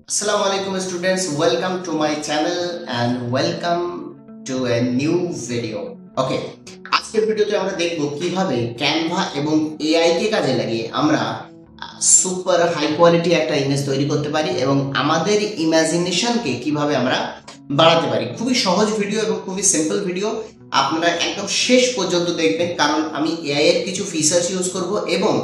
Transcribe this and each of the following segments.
Assalamu alaikum students, welcome to my channel and welcome to a new video. Okay, আজকের ভিডিওতে আমরা দেখব কিভাবে Canva এবং AI কে কাজে লাগিয়ে আমরা সুপার হাই কোয়ালিটি একটা ইমেজ তৈরি করতে পারি এবং আমাদের ইমাজিনেশনকে কিভাবে আমরা বাড়াতে পারি। খুবই সহজ ভিডিও এবং খুবই সিম্পল ভিডিও, আপনারা একদম শেষ পর্যন্ত দেখবেন কারণ আমি AI এর কিছু ফিচারস ইউজ করব এবং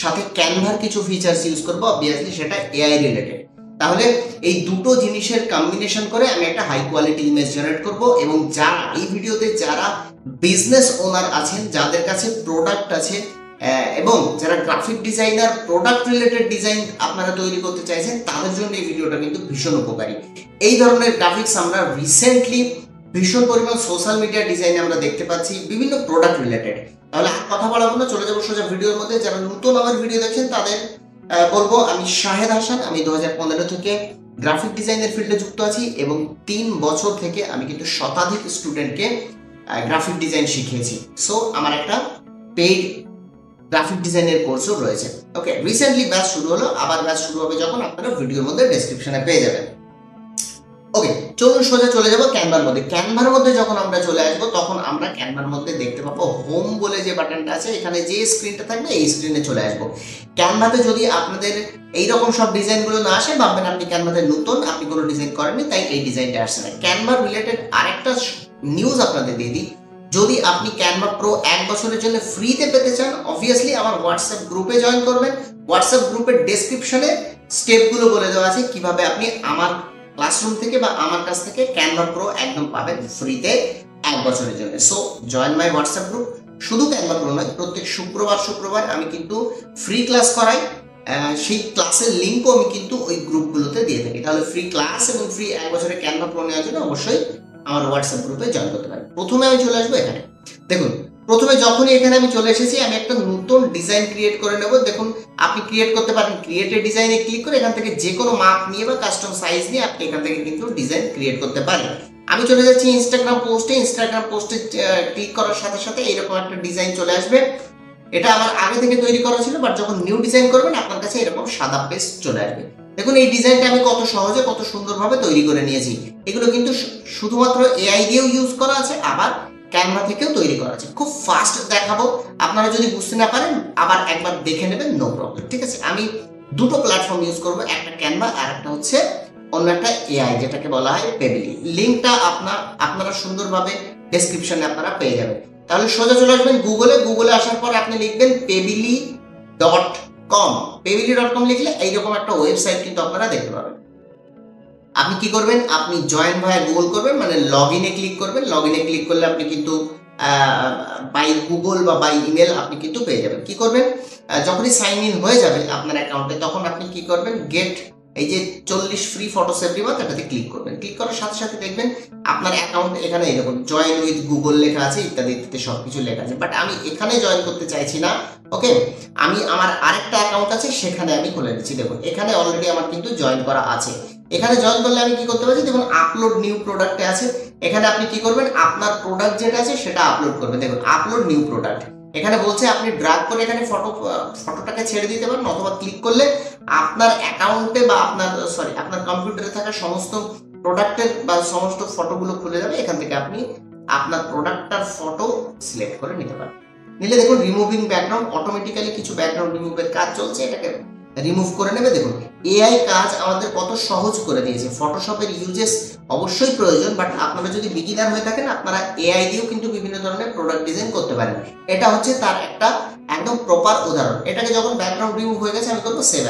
সাথে Canva কিছু ফিচারস ইউজ করব, অবভিয়াসলি সেটা AI রিলেটেড। তাহলে এই দুটো জিনিসের কম্বিনেশন করে আমি একটা হাই কোয়ালিটি ইমেজ জেনারেট করব এবং যারা এই ভিডিওতে যারা বিজনেস ওনার আছেন, যাদের কাছে প্রোডাক্ট আছে এবং যারা graphic designer product related design আপনারা তৈরি করতে চাইছেন, তাদের জন্য এই ভিডিওটা কিন্তু ভীষণ উপকারী। এই ধরনের গ্রাফিক্স আমরা রিসেন্টলি ভীষণ পরিমাণ সোশ্যাল মিডিয়া ডিজাইনে আমরা দেখতে পাচ্ছি, বিভিন্ন প্রোডাক্ট রিলেটেড। তাহলে আর কথা বলাবো না, চলে যাবো সোজা ভিডিওর মধ্যে। যারা নতুন আমার ভিডিও দেখছেন তাদের বলবো, আমি শাহেদ হাসান, আমি 2015 থেকে গ্রাফিক ডিজাইনের ফিল্ডে যুক্ত আছি এবং 3 বছর থেকে আমি কিন্তু শতাধিক স্টুডেন্টকে গ্রাফিক ডিজাইন শিখিয়েছি। সো আমার একটা পেইড গ্রাফিক ডিজাইনের কোর্সও রয়েছে। ওকে, রিসেন্টলি ব্যাচ শুরু হলো, আবার ব্যাচ শুরু হবে যখন আপনারা ভিডিওর মধ্যে ডেসক্রিপশনে পেয়ে যাবেন। ওকে, চলুন সোজা চলে যাব ক্যানভার মধ্যে। ক্যানভার মধ্যে যখন আমরা চলে আসবো তখন আমরা ক্যানভার মধ্যে দেখতে পাবো হোম বলে যে বাটনটা আছে, এখানে যে স্ক্রিনটা থাকবে এই স্ক্রিনে চলে আসবো। ক্যানভাতে যদি আপনাদের এইরকম সব ডিজাইনগুলো না আসে, ভাববেন আপনি ক্যানভাতে নতুন, আপনি কোনো ডিজাইন করেননি তাই এই ডিজাইনটা আসছে না। ক্যানভা রিলেটেড আরেকটা নিউজ আপনাদের দিয়ে দিই, যদি আপনি ক্যানভা প্রো 1 বছরের জন্য ফ্রিতে পেতে চান, অবভিয়াসলি আমার হোয়াটসঅ্যাপ গ্রুপে জয়েন করবেন। হোয়াটসঅ্যাপ গ্রুপের ডেসক্রিপশনে স্টেপগুলো বলে দেওয়া আছে কিভাবে আপনি আমার ক্লাসরুম থেকে বা আমার কাছ থেকে ক্যানভা প্রো একদম পাবেন ফ্রিতে 1 বছরের জন্য। So join my WhatsApp group. শুধু ক্যানভা প্রো নয়, প্রত্যেক শুক্রবার আমি কিন্তু ফ্রি ক্লাস করাই, সেই ক্লাসের লিঙ্কও আমি কিন্তু ওই গ্রুপগুলোতে দিয়ে থাকি। তাহলে ফ্রি ক্লাস এবং ফ্রি 1 বছরের ক্যানভা প্রো নেওয়ার জন্য অবশ্যই আমার হোয়াটসঅ্যাপ গ্রুপে জয়েন করতে পারেন। প্রথমে আমি চলে আসবো এখানে। দেখুন, প্রথমে যখনই এখানে আমি চলে এসেছি, আমি একটা নতুন ডিজাইন ক্রিয়েট করে নেব। দেখুন, আপনি ক্রিয়েট করতে পারেন, ক্রিয়েট এ ডিজাইনে ক্লিক করে এখান থেকে যে কোনো মাপ নিয়ে বা কাস্টম সাইজ নিয়ে আপনি এখান থেকে কিন্তু ডিজাইন ক্রিয়েট করতে পারেন। আমি চলে যাচ্ছি ইনস্টাগ্রাম পোস্টে ক্লিক করার সাথে সাথে এরকম একটা ডিজাইন চলে আসবে। এটা আমার আগে থেকে তৈরি করা ছিল, বাট যখন নিউ ডিজাইন করবেন আপনার কাছে এরকম সাদা পেজ চলে আসবে। দেখুন এই ডিজাইনটা আমি কত সহজে কত সুন্দরভাবে তৈরি করে নিয়েছি। এগুলো কিন্তু শুধুমাত্র এআই দিয়েও ইউজ করা আছে, আবার ক্যানভা থেকেও তৈরি করা আছে। খুব ফাস্ট দেখাবো, আপনারা যদি বুঝতে না পারেন আবার একবার দেখে নেবেন, নো প্রবলেম। ঠিক আছে, আমি দুটো প্ল্যাটফর্ম ইউজ করবো, একটা ক্যানভা আর একটা হচ্ছে অন্য একটা এআই যেটাকে বলা হয় পেবিলি। লিঙ্কটা আপনারা সুন্দরভাবে ডেসক্রিপশনে আপনারা পেয়ে যাবেন। তাহলে সোজা চলে আসবেন গুগলে আসার পর আপনি লিখবেন pebily.com। pebily.com লিখলে এইরকম একটা ওয়েবসাইট কিন্তু আপনারা দেখতে পাবেন। আপনি কি করবেন, আপনি জয়েন ভায়া গুগল করবেন, মানে লগ ইনে ক্লিক করবেন। লগ ইনে ক্লিক করলে আপনি কিন্তু বাই গুগল বা বাই ইমেল আপনি কিন্তু পেয়ে যাবেন। কি করবেন, যখনই সাইন ইন হয়ে যাবে আপনার অ্যাকাউন্টে, তখন আপনি কি করবেন, গেট এই যে 40 ফ্রি ফটোস এভরি মান্থ, এটাতে ক্লিক করবেন। ক্লিক করার সাথে সাথে দেখবেন আপনার অ্যাকাউন্ট এখানে এরকম জয়েন উইথ গুগল লেখা আছে, ইত্যাদি ইত্যাদি সবকিছু লেখা আছে। বাট আমি এখানে জয়েন করতে চাইছি না। ওকে, আমি আমার আরেকটা অ্যাকাউন্ট আছে সেখানে আমি খুলে নিচ্ছি। দেখুন এখানে অলরেডি আমার কিন্তু জয়েন করা আছে। এখানে জয়েন করলে আমি কি করতে পারছি, দেখুন আপলোড নিউ প্রোডাক্টে আছে। এখানে আপনি কি করবেন, আপনার প্রোডাক্ট যেটা আছে সেটা আপলোড করবেন। দেখুন আপলোড নিউ প্রোডাক্ট, এখানে বলছে আপনি ড্র্যাগ করে এখানে ফটোটাকে ছেড়ে দিতে পারেন, অথবা ক্লিক করলে আপনার অ্যাকাউন্টে বা আপনার কম্পিউটারে থাকা সমস্ত প্রোডাক্টের বা সমস্ত ফটোগুলো খুলে যাবে। এখান থেকে আপনি আপনার প্রোডাক্টটার ফটো সিলেক্ট করে নিতে পারেন। নিলে দেখুন রিমুভিং ব্যাকগ্রাউন্ড, অটোমেটিক্যালি কিছু ব্যাকগ্রাউন্ড রিমুভের কাজ চলছে, এটাকে রিমুভ করে নেবে। দেখুন এআই কাজ আমাদের কত সহজ করে দিয়েছে। ফটোশপের ইউজেস অবশ্যই প্রয়োজন, বাট আপনারা যদি বিগিনার হয়ে থাকেন আপনারা এআই দিয়েও কিন্তু বিভিন্ন ধরনের প্রোডাক্ট ডিজাইন করতে পারেন। এটা হচ্ছে তার একটা একদম প্রপার উদাহরণ। এটাকে যখন ব্যাকগ্রাউন্ড রিমুভ হয়ে গেছে আমি করবো সেভ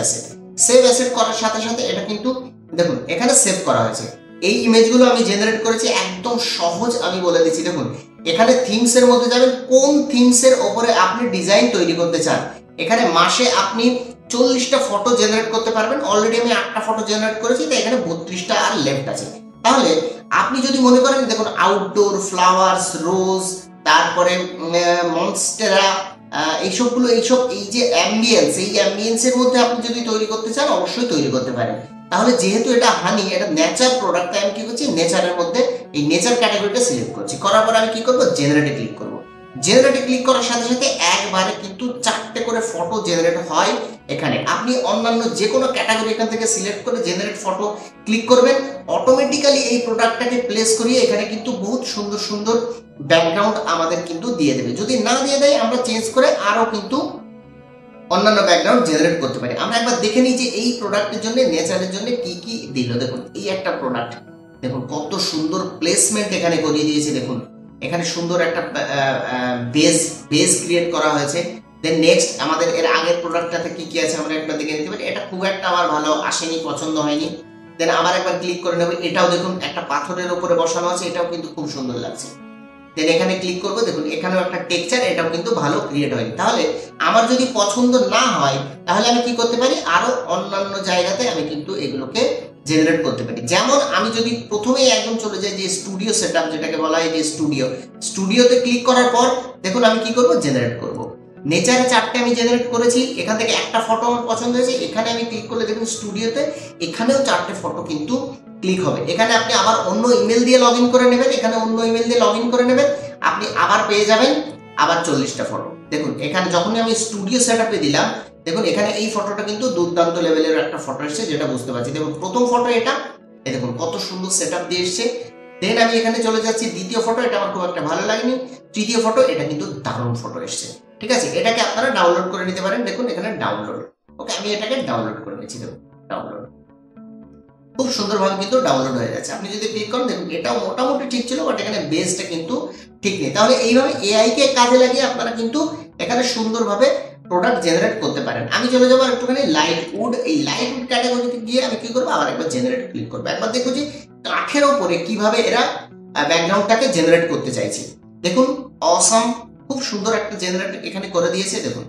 অ্যাসেট করার সাথে সাথে এটা কিন্তু দেখুন এখানে সেভ করা হয়েছে। এই ইমেজগুলো আমি জেনারেট করেছি, একদম সহজ আমি বলে দিচ্ছি। দেখুন এখানে থিমস এর মধ্যে যাবেন, কোন থিমস এর উপরে আপনি ডিজাইন তৈরি করতে চান। এখানে মাসে আপনি 40টা ফটো জেনারেট করতে পারবেন। অলরেডি আমি 8টা ফটো জেনারেট করেছি, তাই এখানে 32টা আর লেফট আছে। তাহলে আপনি যদি মনে করেন, দেখুন আউটডোর, ফ্লাওয়ার্স, রোজ, তারপরে মনস্টেরা, এই যে অ্যাম্বিয়েন্সের মধ্যে আপনি যদি তৈরি করতে চান অবশ্যই তৈরি করতে পারেন। তাহলে যেহেতু এটা হানি, এটা নেচার প্রোডাক্ট, আমি কি করছি, নেচারের মধ্যে এই নেচার ক্যাটাগরিটা সিলেক্ট করছি। করার পর আমি কি করবো, জেনারেটে ক্লিক করবো। জেনারেটে ক্লিক করার সাথে সাথে একবারে কিন্তু 4টে করে ফটো জেনারেট হয় এখানে। আপনি অন্যান্য যে কোনো ক্যাটাগরি এখান থেকে সিলেক্ট করে জেনারেট ফটো ক্লিক করবেন, অটোমেটিক্যালি এই প্রোডাক্টটাকে প্লেস করিয়ে এখানে কিন্তু বহুত সুন্দর সুন্দর ব্যাকগ্রাউন্ড আমাদের কিন্তু দিয়ে দেবে। যদি না দিয়ে দেয় আমরা চেঞ্জ করে আরও কিন্তু অন্যান্য ব্যাকগ্রাউন্ড জেনারেট করতে পারি। আমরা একবার দেখে নিই যে এই প্রোডাক্টের জন্য, নেচারের জন্য কি কি দিল। দেখুন এই একটা প্রোডাক্ট, দেখুন কত সুন্দর প্লেসমেন্ট এখানে করিয়ে দিয়েছে। দেখুন এখানে সুন্দর একটা বেস ক্রিয়েট করা হয়েছে। দেন নেক্সট আমাদের এর আগের প্রোডাক্টটাতে কি কি আছে আমরা একবার দেখে নিতে পারি। এটা খুব একটা আমার ভালো আসেনি, পছন্দ হয়নি। দেন আবার একবার ক্লিক করে নেব। এটাও দেখুন একটা পাথরের উপরে বসানো আছে, এটাও কিন্তু খুব সুন্দর লাগছে। দেন এখানে ক্লিক করব, দেখুন এখানেও একটা টেক্সচার, এটাও কিন্তু ভালো ক্রিয়েট হয়নি। তাহলে আমার যদি পছন্দ না হয় তাহলে আমি কি করতে পারি, আরো অন্যান্য জায়গাতে আমি কিন্তু এগুলোকে জেনারেট করতে পারি। যেমন আমি যদি প্রথমেই একদম চলে যাই যে স্টুডিও সেটআপ, যেটাকে বলা হয় যে স্টুডিওতে ক্লিক করার পর দেখুন আমি কি করব, জেনারেট করব। নেচারে 4টে আমি জেনারেট করেছি, এখান থেকে একটা ফটো আমার পছন্দ হয়েছে, এখানে আমি ক্লিক করলে দেখুন স্টুডিওতে এখানেও 4টে ফটো কিন্তু ক্লিক হবে। এখানে আপনি আবার অন্য ইমেল দিয়ে লগ ইন করে নেবেন, এখানে অন্য ইমেল দিয়ে লগ ইন করে নেবেন, আপনি আবার পেয়ে যাবেন আবার 40টা ফটো। দেখুন এখানে যখনই আমি স্টুডিও সেটআপে দিলাম, দেখুন এখানে এই ফটোটা কিন্তু দুর্দান্ত লেভেলের একটা ফটো এসেছে, যেটা বুঝতে পারছি। দেখুন প্রথম ফটো এটা, এই দেখুন কত সুন্দর সেটআপ দিয়ে এসেছে। দেন আমি এখানে চলে যাচ্ছি দ্বিতীয় ফটো, এটা আমার খুব একটা ভালো লাগেনি। তৃতীয় ফটো, এটা কিন্তু দারুণ ফটো এসেছে। ঠিক আছে, এটাকে আপনারা ডাউনলোড করে নিতে পারেন। দেখুন এখানে ডাউনলোড, ওকে আমি এটাকে ডাউনলোড করে নিচ্ছি। দেখুন ডাউনলোড খুব সুন্দরভাবে কিন্তু ডাউনলোড হয়ে যাচ্ছে। আপনি যদি ক্লিক করেন দেখুন এটাও মোটামুটি ঠিক ছিল, বাট এখানে বেসটা কিন্তু ঠিক নেই। তাহলে এইভাবে এআই কে কাজে লাগিয়ে আপনারা কিন্তু এখানে সুন্দরভাবে প্রোডাক্ট জেনারেট করতে পারেন। আমি চলে যাবো একটুখানি লাইট উড, এই লাইট উড ক্যাটাগরিতে গিয়ে আমি কি করবো, আবার একবার জেনারেট ক্লিক করবো। একবার দেখো যে কাঠের ওপরে কিভাবে এরা ব্যাকগ্রাউন্ডটাকে জেনারেট করতে চাইছে। দেখুন অসাম, খুব সুন্দর একটা জেনারেট এখানে করে দিয়েছে। দেখুন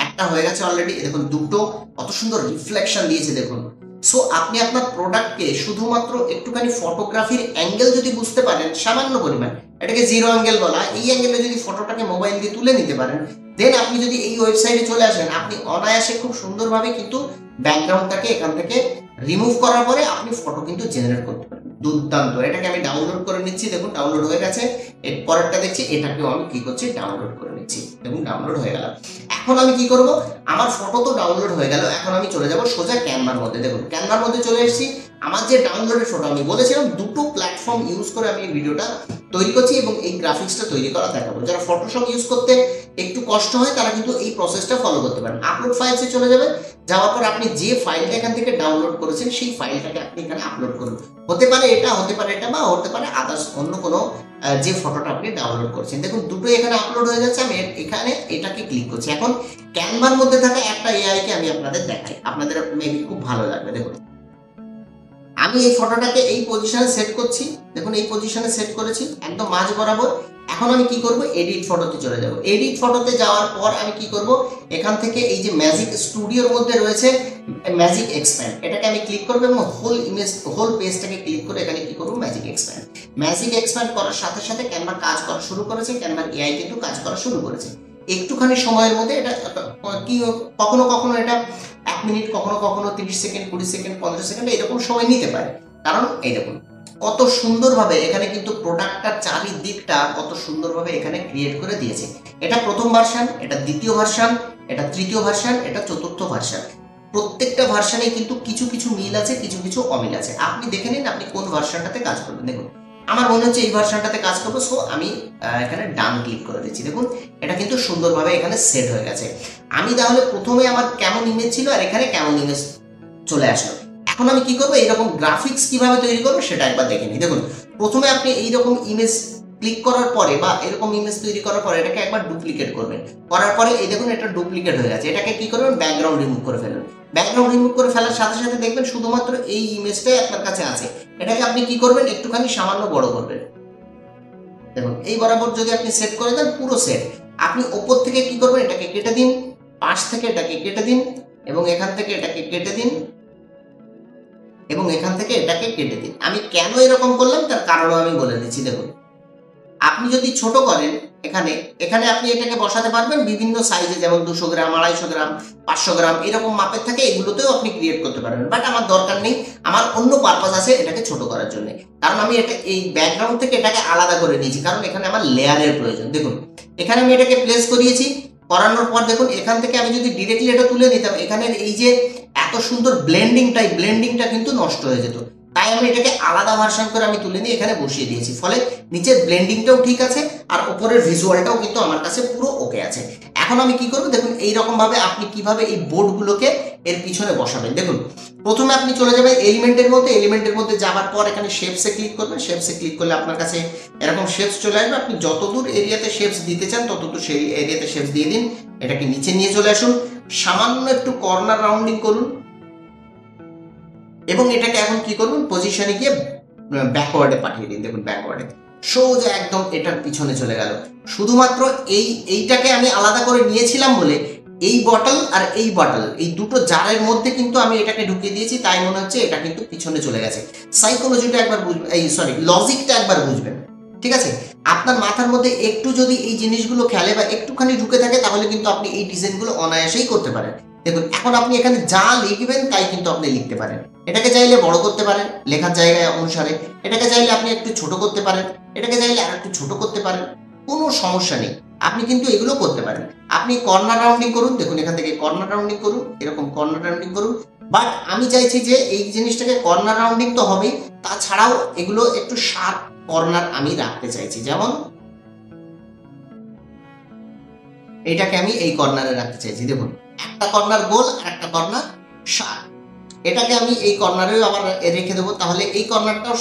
একটা হয়ে গেছে অলরেডি, দেখুন দুটো, কত সুন্দর রিফ্লেকশন দিয়েছে। দেখুন সো আপনি আপনার প্রোডাক্টকে শুধুমাত্র একটুখানি ফটোগ্রাফির অ্যাঙ্গেল যদি বুঝতে পারেন, সামান্য পরিমাণ, এটাকে জিরো অ্যাঙ্গেল বলা, এই অ্যাঙ্গেলে যদি ফটোটাকে মোবাইল দিয়ে তুলে নিতে পারেন, দেন আপনি যদি এই ওয়েবসাইটে চলে আসেন, আপনি অনায়াসে খুব সুন্দরভাবে কিন্তু ব্যাকগ্রাউন্ডটাকে এখান থেকে রিমুভ করার পরে আপনি ফটো কিন্তু জেনারেট করতে পারেন। দুর্দান্ত, এটাকে আমি ডাউনলোড করে নিচ্ছি। দেখুন ডাউনলোড হয়ে গেছে। এর পরেরটা দেখছি, এটাকেও আমি কি করছি, ডাউনলোড করে নিচ্ছি। দেখুন ডাউনলোড হয়ে গেল। এখন আমি কি করব, আমার ফটো তো ডাউনলোড হয়ে গেল, এখন আমি চলে যাব সোজা ক্যানভার মধ্যে। দেখুন ক্যানভার মধ্যে চলে এসেছি। আমার যে ডাউনলোডের ফটো, আমি বলেছিলাম দুটো প্ল্যাটফর্ম ইউজ করে আমি এই ভিডিওটা তৈরি করছি এবং এই গ্রাফিক্সটা তৈরি করা দেখাবো। যারা ফটোশপ ইউজ করতে একটু কষ্ট হয় তারা কিন্তু এই প্রসেসটা ফলো করতে পারেন। আপলোড ফাইলসে চলে যাবে, যাওয়ার পর আপনি যে ফাইলটা এখান থেকে ডাউনলোড করেছেন সেই ফাইলটাকে আপনি এখানে আপলোড করুন। হতে পারে এটা, হতে পারে এটা, বা হতে পারে আদার্স অন্য কোনো যে ফটোটা আপনি ডাউনলোড করছেন। দেখুন দুটোই এখানে আপলোড হয়ে যাচ্ছে। আমি এখানে এটাকে ক্লিক করছি। এখন ক্যানভার মধ্যে থাকা একটা এআই কে আমি আপনাদের দেখাই, আপনাদের মেবি খুব ভালো লাগবে। দেখুন আমি এই ফটোটাকে এই পজিশনে সেট করছি। দেখুন এই পজিশনে সেট করেছি একদম মাঝ বরাবর। এখন আমি কি করব, এডিট ফটোতে চলে যাব। এডিট ফটোতে যাওয়ার পর আমি কি করব, এখান থেকে এই যে ম্যাজিক স্টুডিওর মধ্যে রয়েছে ম্যাজিক এক্সপ্যান্ড, এটাকে আমি ক্লিক করব এবং হোল ইমেজ, হোল পেজটাকে ক্লিক করে এখানে কি করব, ম্যাজিক এক্সপ্যান্ড। ম্যাজিক এক্সপ্যান্ড করার সাথে সাথে ক্যানভা কাজ করা শুরু করেছে, ক্যানভার এআই কিন্তু কাজ করা শুরু করেছে। একটুখানি সময়ের মধ্যে এটা কি, কখনো কখনো এটা 1 মিনিট, কখনো কখনো 30 সেকেন্ড, 20 সেকেন্ড, 50 সেকেন্ড এরকম সময় নিতে পারে। কারণ এই দেখুন কত সুন্দরভাবে এখানে কিন্তু প্রোডাক্টটার চারিদিকটা কত সুন্দরভাবে এখানে ক্রিয়েট করে দিয়েছে। এটা প্রথম ভার্সন, এটা দ্বিতীয় ভার্সন, এটা তৃতীয় ভার্সন, এটা চতুর্থ ভার্সন। প্রত্যেকটা ভার্সনে কিন্তু কিছু কিছু মিল আছে, কিছু কিছু অমিল আছে। আপনি দেখে নিন আপনি কোন ভার্সনটাতে কাজ করবেন। দেখুন আমার মনে হচ্ছে এই ভার্সনটাতে কাজ করবো, সো আমি এখানে ডান ক্লিক করে দিচ্ছি। দেখুন এটা কিন্তু সুন্দরভাবে এখানে সেট হয়ে গেছে। আমি তাহলে প্রথমে আমার কেমন ইমেজ ছিল আর এখানে কেমন ইমেজ চলে আসলো। এখন আমি কি করবো, এইরকম গ্রাফিক্স কিভাবে তৈরি করবো সেটা একবার দেখে নিই। দেখুন প্রথমে আপনি এইরকম ইমেজ ক্লিক করার পরে বা এরকম ইমেজ তৈরি করার পরে এটাকে একবার ডুপ্লিকেট করবেন। করার পরে এই দেখুন এটা ডুপ্লিকেট হয়ে গেছে। এটাকে কি করবেন, ব্যাকগ্রাউন্ড রিমুভ করে ফেলবেন। ব্যাকগ্রাউন্ড রিমুভ করে ফেলার সাথে সাথে দেখবেন শুধুমাত্র এই ইমেজটাই আপনার কাছে আছে। এটাকে আপনি কি করবেন, একটুখানি সামান্য বড় করবেন। দেখুন এই বরাবর যদি আপনি সেট করে দেন পুরো সেট, আপনি ওপর থেকে কি করবেন, এটাকে কেটে দিন, পাশ থেকে এটাকে কেটে দিন এবং এখান থেকে এটাকে কেটে দিন এবং এখান থেকে এটাকে কেটে দিন। আমি কেন এরকম করলাম তার কারণও আমি বলে দিচ্ছি। দেখুন আপনি যদি ছোট করেন এখানে এখানে আপনি এটাকে বসাতে পারবেন বিভিন্ন সাইজে, যেমন 200 গ্রাম, 250 গ্রাম, 500 গ্রাম এরকম মাপের থাকে, এগুলোতেও আপনি ক্রিয়েট করতে পারবেন। বাট আমার দরকার নেই, আমার অন্য পারপাস আছে এটাকে ছোট করার জন্য, কারণ আমি এটা এই ব্যাকগ্রাউন্ড থেকে এটাকে আলাদা করে নিয়েছি, কারণ এখানে আমার লেয়ারের প্রয়োজন। দেখুন এখানে আমি এটাকে প্লেস করিয়েছি, করানোর পর দেখুন এখান থেকে আমি যদি ডিরেক্টলি এটা তুলে নিতাম, এখানে এই যে এত সুন্দর ব্লেন্ডিংটা, এই ব্লেন্ডিংটা কিন্তু নষ্ট হয়ে যেত। তাই আমি এটাকে আলাদা ভার্সন করে আমি তুলে নিয়ে এখানে বসিয়ে দিয়েছি, ফলে নিচের ব্লেন্ডিংটাও ঠিক আছে আর উপরের ভিজুয়ালটাও কিন্তু আমার কাছে পুরো ওকে আছে। এখন আমি কি করব দেখুন, এইরকম ভাবে আপনি কিভাবে এই বোর্ডগুলোকে এর পিছনে বসাবেন। দেখুন প্রথমে আপনি চলে যাবেন এলিমেন্টের মধ্যে, এলিমেন্টের মধ্যে যাওয়ার পর এখানে শেপসে ক্লিক করবেন। শেপসে ক্লিক করলে আপনার কাছে এরকম শেপস চলে আসবে, আপনি যতদূর এরিয়াতে শেপস দিতে চান ততদূর সেই এরিয়াতে শেপস দিয়ে দিন। এটাকে নিচে নিয়ে চলে আসুন, সামান্য একটু কর্নার রাউন্ডিং করুন এবং এটাকে এখন কি করবেন, পজিশনে গিয়ে ব্যাকওয়ার্ডে পাঠিয়ে দিন। দেখুন ব্যাকওয়ার্ডে সোজা একদম এটার পিছনে চলে গেল। শুধুমাত্র এইটাকে আমি আলাদা করে নিয়েছিলাম বলে এই বটল আর এই বটল, এই দুটো জারের মধ্যে কিন্তু আমি এটাকে ঢুকিয়ে দিয়েছি, তাই মনে হচ্ছে এটা কিন্তু পিছনে চলে গেছে। সাইকোলজিটা একবার বুঝবেন, লজিকটা একবার বুঝবেন, ঠিক আছে? আপনার মাথার মধ্যে একটু যদি এই জিনিসগুলো খেলে বা একটুখানি ঢুকে থাকে, তাহলে কিন্তু আপনি এই ডিজাইনগুলো অনায়াসেই করতে পারেন। দেখুন এখন আপনি এখানে যা লিখবেন তাই কিন্তু আপনি লিখতে পারেন। এটাকে চাইলে বড় করতে পারেন লেখার জায়গায় অনুসারে, এটাকে চাইলে আপনি একটু ছোট করতে পারেন, এটাকে চাইলে আর একটু ছোট করতে পারেন, কোনো সমস্যা নেই, আপনি কিন্তু এগুলো করতে পারেন। আপনি কর্নার রাউন্ডিং করুন, দেখুন এখান থেকে কর্নার রাউন্ডিং করুন, এরকম কর্নার রাউন্ডিং করুন। বাট আমি চাইছি যে এই জিনিসটাকে কর্নার রাউন্ডিং তো হবেই, তাছাড়াও এগুলো একটু শার্প কর্নার আমি রাখতে চাইছি, যেমন এটাকে আমি এই কর্নারে রাখতে চাইছি। দেখুন একটা কর্নার গোল আর একটা কর্নার শার্প, এটাকে আমি এই কর্নারেও আবার রেখে দেবো, তাহলে এই কর্নারটাও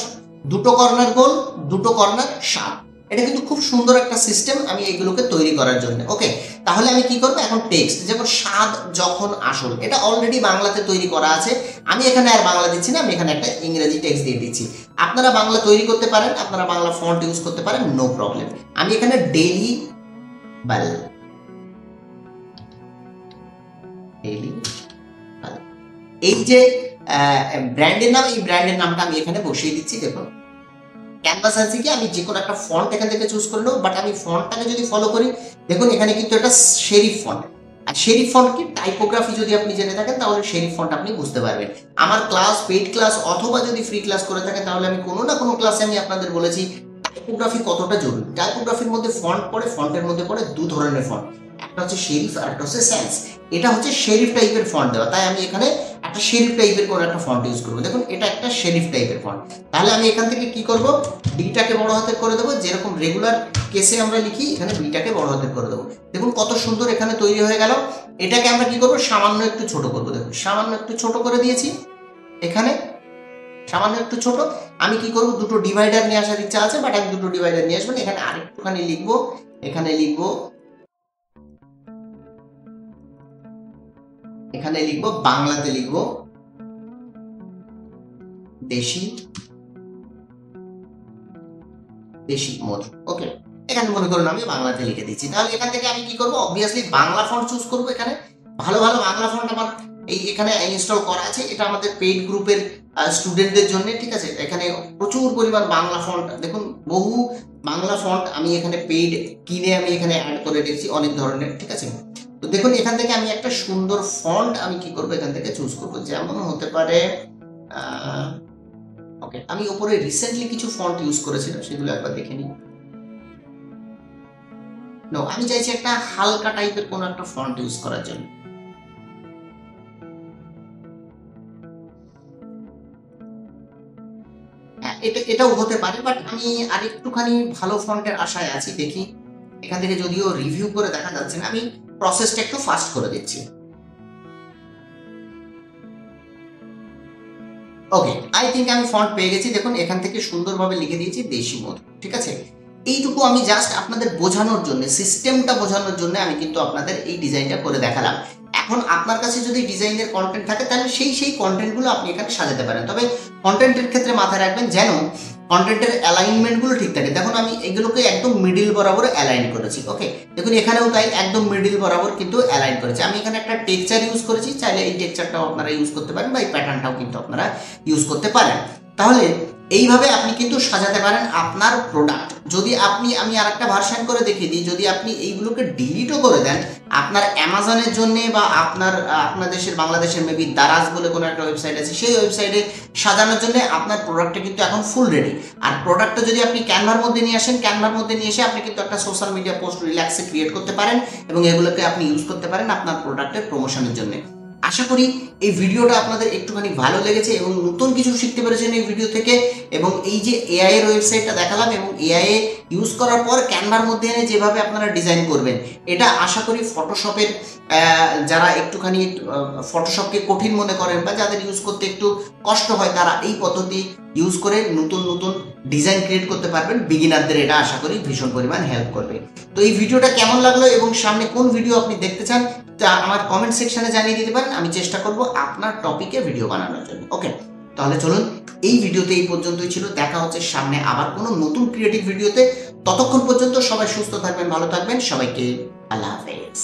দুটো কর্নার গোল, দুটো কর্নার শার্প। এটা কিন্তু খুব সুন্দর একটা সিস্টেম আমি এইগুলোকে তৈরি করার জন্য। ওকে, তাহলে আমি কি করবো এখন, টেক্সট যেমন স্বাদ যখন আসল, এটা অলরেডি বাংলাতে তৈরি করা আছে, আমি এখানে আর বাংলা দিচ্ছি না, আমি এখানে একটা ইংরেজি টেক্সট দিয়ে দিচ্ছি। আপনারা বাংলা তৈরি করতে পারেন, আপনারা বাংলা ফন্ট ইউজ করতে পারেন, নো প্রবলেম। আমি এখানে ডেইলি এই যে ব্র্যান্ডের নাম, এই ব্র্যান্ডের নামটা আমি এখানে বসিয়ে দিচ্ছি। দেখুন ক্যানভাস আছে কি, আমি যে কোনো একটা ফন্ট এখান থেকে চুজ করে নেবো, বাট আমি ফন্টটাকে যদি ফলো করি, দেখুন এখানে কিন্তু এটা সেরিফ ফন্ট। আর সেরিফ ফন্ট কি, টাইপোগ্রাফি যদি আপনি জেনে থাকেন তাহলে সেরিফ ফন্ট আপনি বুঝতে পারবেন। আমার ক্লাস, পেইড ক্লাস অথবা যদি ফ্রি ক্লাস করে থাকেন, তাহলে আমি কোনো না কোনো ক্লাসে আমি আপনাদের বলেছি টাইপোগ্রাফি কতটা জরুরি। টাইপোগ্রাফির মধ্যে ফন্ট পড়ে, ফন্টের মধ্যে পড়ে দু ধরনের ফন্ট, একটা হচ্ছে শেরিফ আর একটা হচ্ছে স্যান্স। এটা হচ্ছে শেরিফ টাইপের ফন্ট দেওয়া, তাই আমি এখানে একটা শেরিফ টাইপের কোনো একটা ফন্ট ইউজ করবো। দেখুন এটা একটা শেরিফ টাইপের ফন্ট। তাহলে আমি এখান থেকে কি করব, ডিটাকে বড় হাতের করে দেবো, যেরকম রেগুলার কেসে আমরা লিখি, এখানে ডিটাকে বড় হাতের করে দেবো। দেখুন কত সুন্দর এখানে তৈরি হয়ে গেল। এটাকে আমরা কি করবো, সামান্য একটু ছোট করবো। দেখুন সামান্য একটু ছোট করে দিয়েছি, এখানে সামান্য একটু ছোট। আমি কি করবো, দুটো ডিভাইডার নিয়ে আসার ইচ্ছা আছে, বাট আমি দুটো ডিভাইডার নিয়ে আসবো। এখানে আরেকটুখানি লিখবো, এখানে লিখবো, এখানে লিখবো, বাংলাতে লিখবো দেশি মধু। ওকে, এখানে মনে করুন আমি বাংলাতে লিখে দিচ্ছি। তাহলে এখান থেকে আমি কি করবো, অবভিয়াসলি বাংলা ফন্ট চুজ করবো। এখানে ভালো ভালো বাংলা ফন্ট আমার এখানে ইনস্টল করা আছে, এটা আমাদের পেইড গ্রুপের স্টুডেন্টদের জন্য, ঠিক আছে? এখানে প্রচুর পরিমাণ বাংলা ফন্ট, দেখুন বহু বাংলা ফন্ট আমি এখানে পেইড কিনে আমি এখানে অ্যাড করে রেখেছি অনেক ধরনের, ঠিক আছে? তো দেখুন এখান থেকে আমি একটা সুন্দর ফন্ট আমি কি করবো, এখান থেকে চুজ করবো, যেমন হতে পারে ওকে, আমি উপরে রিসেন্টলি কিছু ফন্ট ইউজ করেছিলাম, সেগুলো একবার দেখে নিই। নো, আমি চাইছি একটা হালকা টাইপের কোন একটা ফন্ট ইউজ করার জন্য। হ্যাঁ, এটাও হতে পারে, বাট আমি আরেকটুখানি ভালো ফন্টের আশায় আছি, দেখি। এখান থেকে যদিও রিভিউ করে দেখা যাচ্ছে না, আমি প্রসেসটা একটু ফাস্ট করে দিচ্ছি। ওকে, আই থিঙ্ক আমি ফন্ট পেয়ে গেছি। দেখুন এখান থেকে সুন্দরভাবে লিখে দিয়েছি দেশি মধু, ঠিক আছে? এইটুকু আমি জাস্ট আপনাদের বোঝানোর জন্য, সিস্টেমটা বোঝানোর জন্য আমি কিন্তু আপনাদের এই ডিজাইনটা করে দেখালাম। এখন আপনার কাছে যদি ডিজাইনের কন্টেন্ট থাকে, তাহলে সেই কন্টেন্টগুলো আপনি এখানে সাজাতে পারেন। তবে কন্টেন্টের ক্ষেত্রে মাথায় রাখবেন যেন কন্টেন্টের অ্যালাইনমেন্টগুলো ঠিক থাকে। দেখুন আমি এগুলোকে একদম মিডিল বরাবর অ্যালাইন করেছি। ওকে, দেখুন এখানেও তাই একদম মিডিল বরাবর কিন্তু অ্যালাইন করেছি। আমি এখানে একটা টেক্সচার ইউজ করেছি, চাইলে এই টেক্সচারটাও আপনারা ইউজ করতে পারেন বা এই প্যাটার্নটাও কিন্তু আপনারা ইউজ করতে পারেন। তাহলে এইভাবে আপনি কিন্তু সাজাতে পারেন আপনার প্রোডাক্ট। যদি আমি আরেকটা ভার্সন করে দেখিয়ে দিই, যদি আপনি এইগুলোকে ডিলিটও করে দেন, আপনার অ্যামাজনের জন্য বা আপনার দেশের বাংলাদেশের মেবি দারাজ বলে কোনো একটা ওয়েবসাইট আছে, সেই ওয়েবসাইটে সাজানোর জন্য আপনার প্রোডাক্টটা কিন্তু এখন ফুল রেডি। আর প্রোডাক্টটা যদি আপনি ক্যানভার মধ্যে নিয়ে আসেন, ক্যানভার মধ্যে নিয়ে এসে আপনি কিন্তু একটা সোশ্যাল মিডিয়া পোস্ট রিল্যাক্সে ক্রিয়েট করতে পারেন এবং এগুলোকে আপনি ইউজ করতে পারেন আপনার প্রোডাক্টের প্রমোশনের জন্য। আশা করি এই ভিডিওটা আপনাদের একটুখানি ভালো লেগেছে এবং নতুন কিছু শিখতে পেরেছেন এই ভিডিও থেকে। এবং এই যে এআই এর ওয়েবসাইটটা দেখালাম এবং এআই এ ইউজ করার পর ক্যানভার মধ্যে এনে যেভাবে আপনারা ডিজাইন করবেন, এটা আশা করি ফটোশপের যারা একটুখানি ফটোশপকে কঠিন মনে করেন বা যাদের ইউজ করতে একটু কষ্ট হয়, তারা এই পদ্ধতি ইউজ করে নতুন নতুন ডিজাইন ক্রিয়েট করতে পারবেন। বিগিনারদের এটা আশা করি ভীষণ পরিমাণ হেল্প করবে। তো এই ভিডিওটা কেমন লাগলো এবং সামনে কোন ভিডিও আপনি দেখতে চান তা আমার কমেন্ট সেকশনে জানিয়ে দিতে পারেন। আমি চেষ্টা করব আপনার টপিকে ভিডিও বানানোর জন্য। ওকে, তাহলে চলুন, এই ভিডিওতে এই পর্যন্তই ছিল। দেখা হচ্ছে সামনে আবার কোনো নতুন ক্রিয়েটিভ ভিডিওতে। ততক্ষণ পর্যন্ত সবাই সুস্থ থাকবেন, ভালো থাকবেন। সবাইকে আল্লাহ হাফেজ।